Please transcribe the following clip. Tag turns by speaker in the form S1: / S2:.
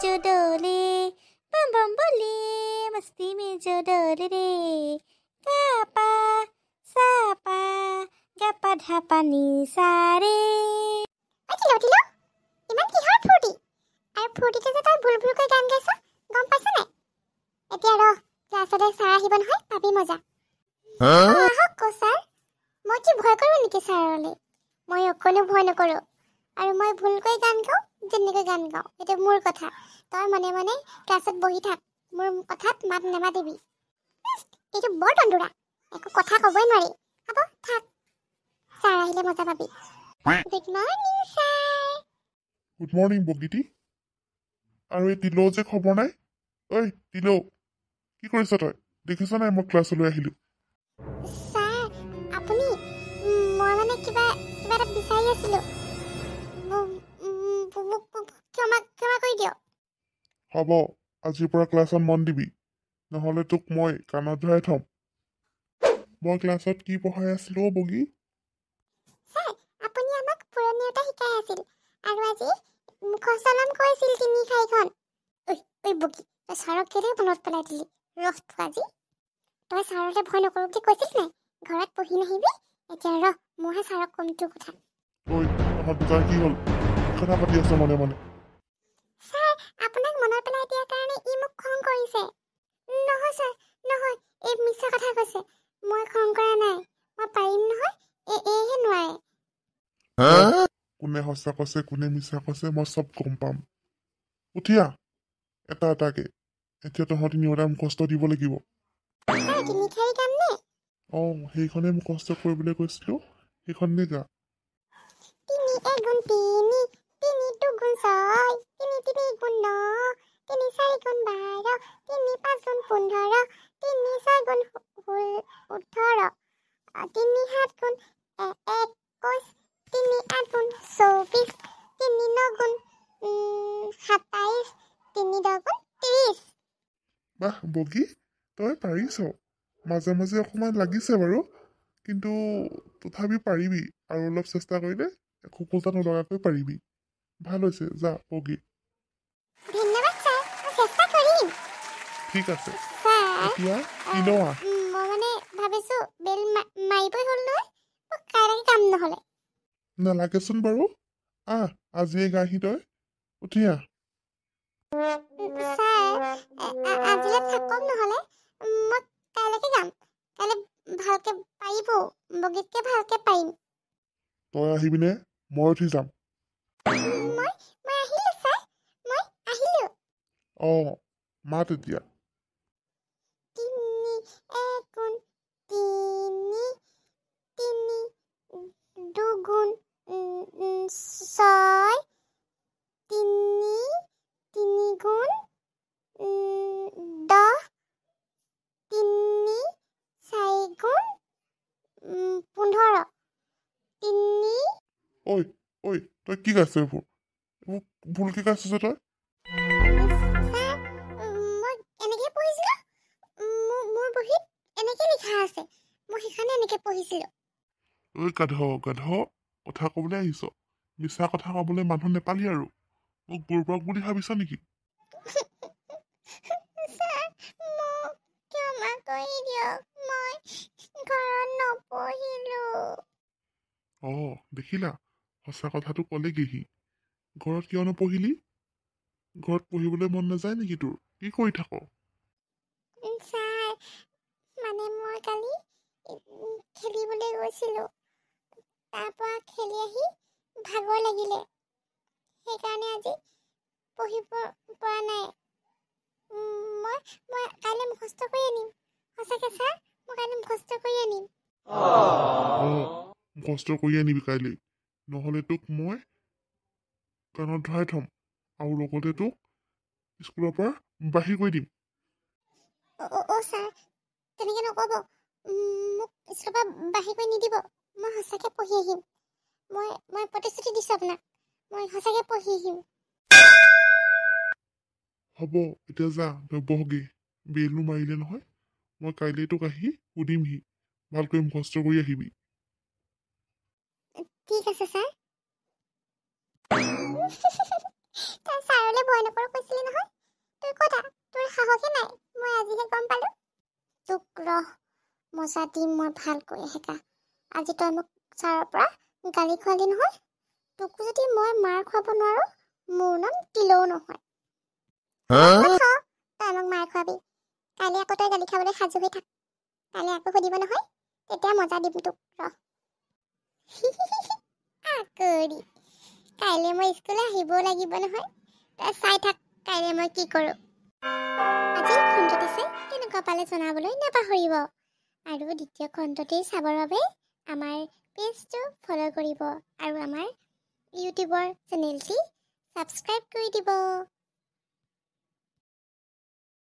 S1: जो डोले बम बम बोले मस्ती में जो डोले रे गापा सापा गापा ढापा निसारे টিলো ইমান কিহৰ ফূৰ্তি আৰু ফূৰ্তিতে যে তই ভুল ভুলকৈ গান গাইছ গম পাইছ নাই এতিয়া ৰ ক্লাছতে ছাৰ আহিব নহয় পাবি মজা আহক ছাৰ মই কি ভয় কৰোঁ নেকি ছাৰলৈ মই অকণো ভয় নকৰোঁ আৰু মই ভুলকৈ গান গাওঁ যেনেকৈ গান গাওঁ এইটো মোৰ কথা তই মনে মনে ক্লাছত বহি থাক মোৰ কথাত মাত নেমাতিবি এইটো বৰ তন্দুৰা একো কথা ক'বই নোৱাৰি হ'ব থাক ছাৰ আহিলে মজা পাবি good morning sir
S2: good morning বগীতি আৰু এই তিলো যে খবৰ নাই ঐ তিলো কি কৰিছ তই দেখিছ নাই মই ক্লাছলৈ আহিলোঁ
S1: ছাৰ আপুনি মই মানে কিবা এটা বিচাৰি আছিলোঁ ক্ষমা কৰি দিয়ক
S2: হ'ব আজিৰ পৰা ক্লাছত মন দিবি নহ'লে তোক মই কাণত ধৰাই থ'ম মই ক্লাছত কি পঢ়াই আছিলোঁ বগী
S1: ছাৰ আপুনি আমাক পুৰণিয়তা শিকাই আছিল আৰু আজি মুখস্থলন কৰিছিল ৩-৪খন ঐ বগী তই ছাৰক কেলৈ মনত পেলাই দিলি ৰহটো আজি তই ছাৰলৈ ভয় নকৰোঁ বুলি কৈছিল নাই ঘৰত পঢ়ি নাহিবি এতিয়া ৰহ মইহে ছাৰক ক'ম তোৰ কথা
S2: ঐ তহঁত দুটাৰ কি হ'ল কথা পাতি আছ মনে মনে
S1: ছাৰ আপোনাক মনত পেলাই দিয়াৰ কাৰণে ই মোক খং কৰিছে নহয় ছাৰ নহয় এই মিছা কথা কৈছে মই খং কৰা নাই মই পাৰিম নহয় এহে নোৱাৰে
S2: কোনে সঁচা কৈছে কোনে মিছা কৈছে মই চব গম পাম উঠিয়া এটা এটাকে এতিয়া তহঁতি নিয়তে মুখস্থ দিব লাগিব
S1: ছাৰ ৩-৪ কাম নে
S2: অঁ সেইখনে মুখস্থ কৰিবলৈ কৈছিলোঁ সেইখনে গা
S1: ৩ × ৩ = ৩ ৩ × ২ = ৬ ৩ × ৩ = ৯ ৩ × ৪ = ১২ ৩ × ৫ = ১৫ ৩ × ৬ = ১৮ ৩ × ৭ = ২১ ৩ × ৮ = ২৪ ৩ × ৯ = ২৭ ৩ × ১০ = ৩০
S2: বাহ বগী তই পাৰিছ মাজে মাজে অকণমান লাগিছে বাৰু কিন্তু তথাপি পাৰিবি আৰু অলপ চেষ্টা কৰিলে খোকোজা নলগাকৈ পাৰিবি ভাল হৈছে যা বগী
S1: ধন্যবাদ ছাৰ মই চেষ্টা কৰিম
S2: ঠিক আছে
S1: ছাৰ
S2: এতিয়া ইনোৱা
S1: মই মানে ভাবিছোঁ বেল মাৰিবই হ'ল নহয় মোক কাইলৈকে কাম নহ'লে
S2: নালাগেচোন বাৰু আজিয়ে গাহি তই উঠিয়া
S1: ছাৰ আজিলৈ থাকক নহ'লে মই কাইলৈকে যাম কাইলৈ ভালকৈ পাৰিব বগীতকৈ ভালকৈ পাৰিম
S2: তই আহিবিনে মই উঠি যাম
S1: মই আহিলোঁ ছাৰ মই আহিলোঁ
S2: অঁ মাত এতিয়া
S1: ৩ × ৩ ৩ × ২ = ৬ ৩ ৩ × ১০ ৩ ৪ × ১৫ ৩
S2: ঐ তই কি গাইছ এইবোৰ ভুলকৈ গাইছ যে তই
S1: ছাৰ মই এনেকৈ পঢ়িছিলোঁ মোৰ বহীত এনেকৈ লিখা আছে মই সেইকাৰণে এনেকৈ পঢ়িছিলোঁ
S2: ঐ গাধ কথা ক'বলৈ আহিছ মিছা কথা ক'বলৈ মানুহ নেপালি আৰু মোক বুৰ্বক বুলি ভাবিছ নেকি
S1: ছাৰ মোক ক্ষমা কৰি দিয়ক মই ঘৰত নপঢ়িলোঁ
S2: অঁ দেখিলা সঁচা কথাটো ক'লেগেহি ঘৰত কিয় নপঢ়িলি ঘৰত পঢ়িবলৈ মন নাযায় নেকি তোৰ কি কৰি থাক
S1: ছাৰ মানে মই কালি খেলিবলৈ গৈছিলোঁ তাৰপৰা খেলি আহি ভাগৰ লাগিলে সেইকাৰণে আজি পঢ়িব পৰা নাই মই কাইলৈ মুখস্থ কৰি আনিম সঁচাকৈ ছাৰ মই কাইলৈ মুখস্থ কৰি আনিম
S2: মুখস্থ কৰি আনিবি কাইলৈ নহ'লে তোক মই কাণত ধৰাই থ'ম আৰু লগতে তোক স্কুলৰ পৰা বাহিৰ কৰি দিম
S1: ছাৰ তেনেকৈ নক'ব মোক স্কুলৰ পৰা বাহিৰ কৰি নিদিব মই সঁচাকৈ পঢ়ি আহিম মই প্ৰতিশ্ৰুতি দিছোঁ আপোনাক মই সঁচাকৈ পঢ়ি আহিম
S2: হ'ব এতিয়া যা তই বহগে বেলো মাৰিলে নহয় মই কাইলৈ তোক আহি সুধিমহি ভালকৈ মুখস্থ কৰি আহিবি
S1: ঠিক আছে ছাৰ তই ছাৰলৈ ভয় নকৰোঁ কৈছিলি নহয় ৰহ মজা দিম মই ভালকৈ শিকা আজি তই মোক ছাৰৰ পৰা গালি খোৱালি নহয় তোক যদি মই মাৰ খুৱাব নোৱাৰো মোৰ নাম তিলেও নহয় তই মোক মাৰ খুৱাবি কালি আকৌ তই গালি খাবলৈ সাজু হৈ থাক কালি আকৌ সুধিব নহয় তেতিয়া মজা দিম তোক ৰহ আকৰি কাইলৈ মই স্কুললৈ আহিবও লাগিব নহয় তই চাই থাক কাইলৈ মই কি কৰোঁ আজি খণ্ডটি চাই কেনেকুৱা পালে জনাবলৈ নাপাহৰিব আৰু দ্বিতীয় খণ্ডটি চাবৰ বাবে আমাৰ পেজটো ফ'ল' কৰিব আৰু আমাৰ ইউটিউবৰ চেনেলটি ছাবস্ক্ৰাইব কৰি দিব